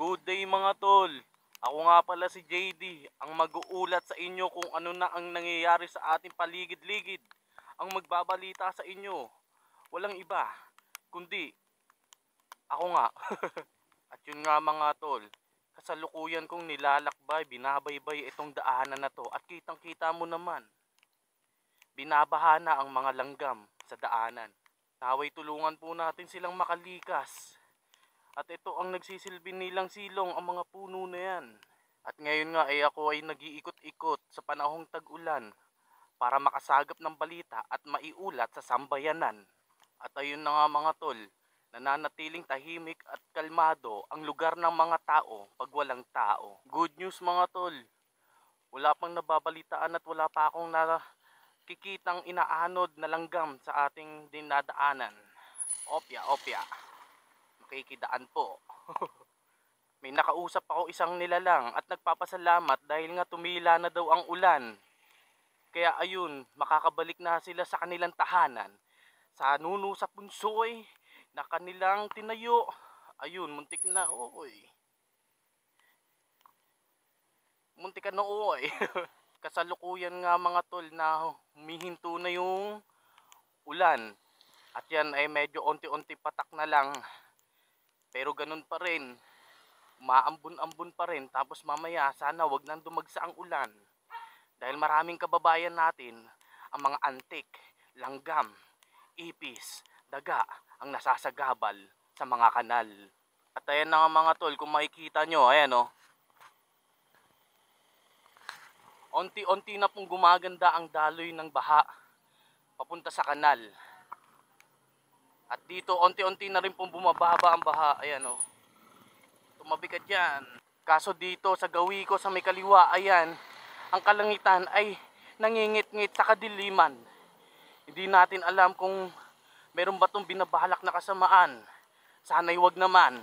Good day mga tol. Ako nga pala si JD, ang mag-uulat sa inyo kung ano na ang nangyayari sa ating paligid-ligid. Ang magbabalita sa inyo, walang iba, kundi ako nga. At yun nga mga tol, kasalukuyan kong nilalakbay, binabaybay itong daanan na to. At kitang-kita mo naman, binabaha na ang mga langgam sa daanan. Naway tulungan po natin silang makalikas. At ito ang nagsisilbi nilang silong, ang mga puno na yan. At ngayon nga ako ay nag-iikot-ikot sa panahong tag-ulan para makasagap ng balita at maiulat sa sambayanan. At ayun na nga mga tol, nananatiling tahimik at kalmado ang lugar ng mga tao pag walang tao. Good news mga tol, wala pang nababalitaan at wala pa akong nakikitang inaanod na langgam sa ating dinadaanan. Opya. Makikidaan po. May nakausap ako isang nilalang at nagpapasalamat dahil nga tumila na daw ang ulan. Kaya ayun, makakabalik na sila sa kanilang tahanan. Sa nuno sa punsoy na kanilang tinayo. Ayun, muntik na oy. Muntik na oy. Kasalukuyan nga mga tol na humihinto na yung ulan. At yan ay medyo onti-onti patak na lang. Pero ganun pa rin, maambun-ambun pa rin. Tapos mamaya sana wag nang dumagsa ang ulan. Dahil maraming kababayan natin, ang mga antik, langgam, ipis, daga, ang nasasagabal sa mga kanal. At ayan na nga mga tol, kung makikita nyo, ayan o. Onti-onti na pong gumaganda ang daloy ng baha papunta sa kanal. At dito, onti-onti na rin pong bumababa ang baha. Ayan o. Tumabi ka dyan. Kaso dito, sa gawi ko sa may kaliwa, ayan, ang kalangitan ay nangingit-ngit sa kadiliman. Hindi natin alam kung meron ba itong binabalak na kasamaan. Sana'y wag naman.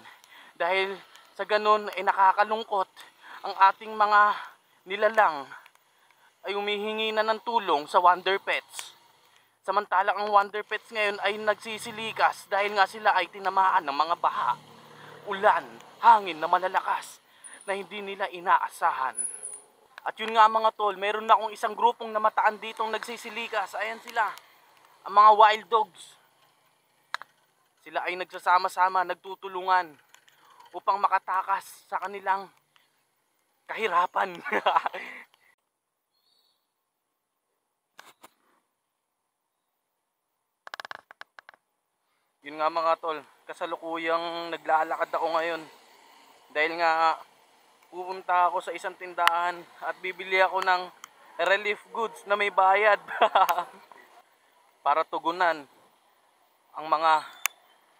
Dahil sa ganun ay nakakalungkot ang ating mga nilalang ay humihingi na ng tulong sa Wonder Pets. Samantalang ang Wonder Pets ngayon ay nagsisilikas dahil nga sila ay tinamaan ng mga baha, ulan, hangin na malalakas na hindi nila inaasahan. At yun nga mga tol, meron na akong isang grupong namataan ditong nagsisilikas. Ayan sila, ang mga wild dogs. Sila ay nagsasama-sama, nagtutulungan upang makatakas sa kanilang kahirapan. Yun nga mga tol, kasalukuyang naglalakad ako ngayon. Dahil nga pupunta ako sa isang tindahan at bibili ako ng relief goods na may bayad. Para tugunan ang mga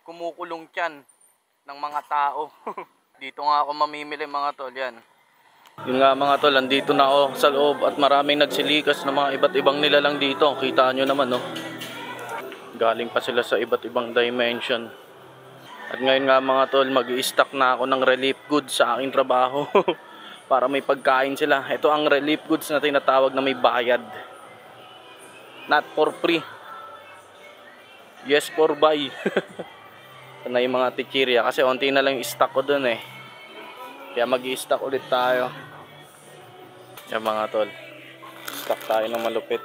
kumukulong tiyan ng mga tao. Dito nga ako mamimili mga tol, yan. Yun nga mga tol, andito na ako sa loob at maraming nagsilikas ng mga iba't ibang nilalang dito. Kita nyo naman no. Galing pa sila sa iba't ibang dimension. At ngayon nga mga tol, mag-i-stock na ako ng relief goods sa aking trabaho. Para may pagkain sila. Ito ang relief goods na tinatawag na may bayad. Not for free. Yes for buy. Ito na yung mga tichirya. Kasi onti na lang yung stock ko dun eh. Kaya mag-i-stock ulit tayo. Yan mga tol. Stock tayo ng malupit.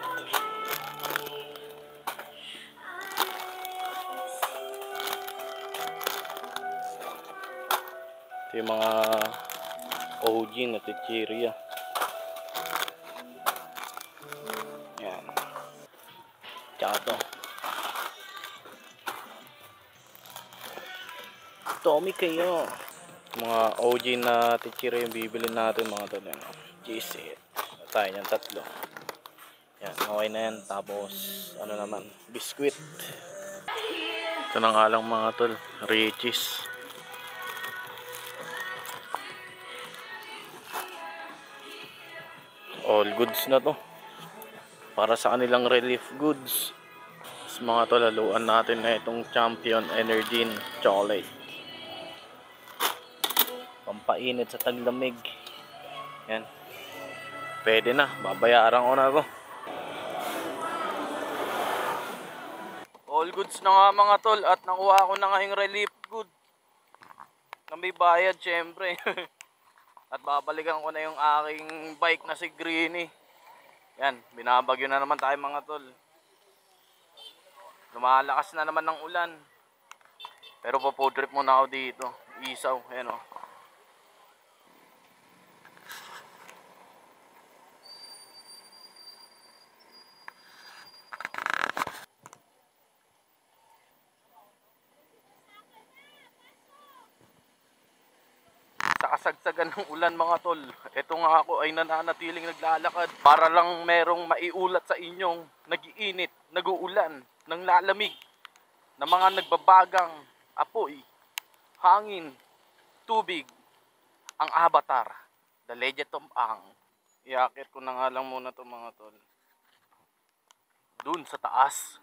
Yung mga OG na tichirya. Yan. Tsaka to. Tommy kayo. Mga OG na tichirya yung bibili natin mga tol. Cheese it. Tayo yan, tatlo. Yan, okay na yan. Tapos, ano naman, biskwit. Ito na nga lang mga tol. Richies. All goods na to para sa kanilang relief goods. Mas mga to, laluan natin na itong Champion Energy Chocolate, pampainit sa taglamig. Yan, pwede na, babayaran ko na to. All goods na nga mga tol, at nakuha ko na nga yung relief good na may bayad syempre. At babalikan ko na yung aking bike na si Greenie. Yan, binabagyo na naman tayo mga tol. Lumalakas na naman ng ulan. Pero po-trip muna ako dito. Isaw, ayan o. Sa kasagsagan ng ulan mga tol, eto nga ako ay nananatiling naglalakad para lang merong maiulat sa inyong nagiinit, naguulan, ng lalamig, na mga nagbabagang apoy, hangin, tubig, ang avatar, The Legend of Aang. Iakit ko na nga lang muna to mga tol. Dun sa taas.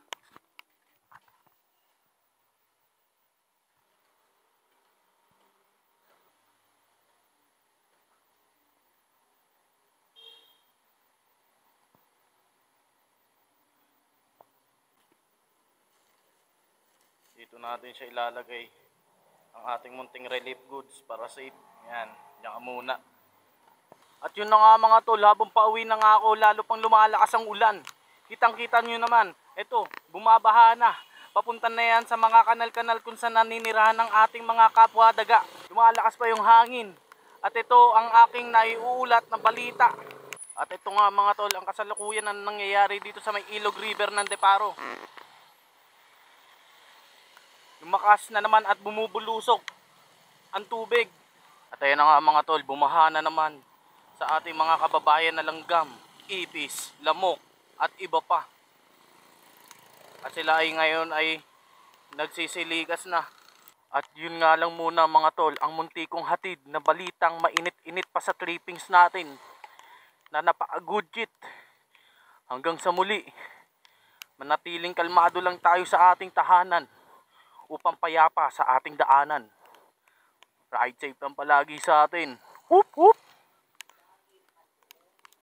Dito natin siya ilalagay ang ating munting relief goods para safe. Yan, diyan ka muna. At yun na nga mga tol, habang pauwi na nga ako, lalo pang lumalakas ang ulan. Kitang-kita nyo naman, eto, bumabaha na. Papunta na yan sa mga kanal-kanal kung saan naninirahan ng ating mga kapwa-daga. Lumalakas pa yung hangin. At ito ang aking naiuulat na balita. At ito nga mga tol, ang kasalukuyan na nangyayari dito sa may Ilog River ng Deparo. Lumakas na naman at bumubulusok ang tubig. At ayan na nga mga tol, bumaha na naman sa ating mga kababayan na langgam, ipis, lamok at iba pa. At sila ay ngayon ay nagsisiligas na. At yun nga lang muna mga tol, ang muntikong hatid na balitang mainit-init pa sa trippings natin na napaka-gudjit. Hanggang sa muli, manatiling kalmado lang tayo sa ating tahanan upang payapa sa ating daanan. Ride safe lang palagi sa atin. Whoop whoop!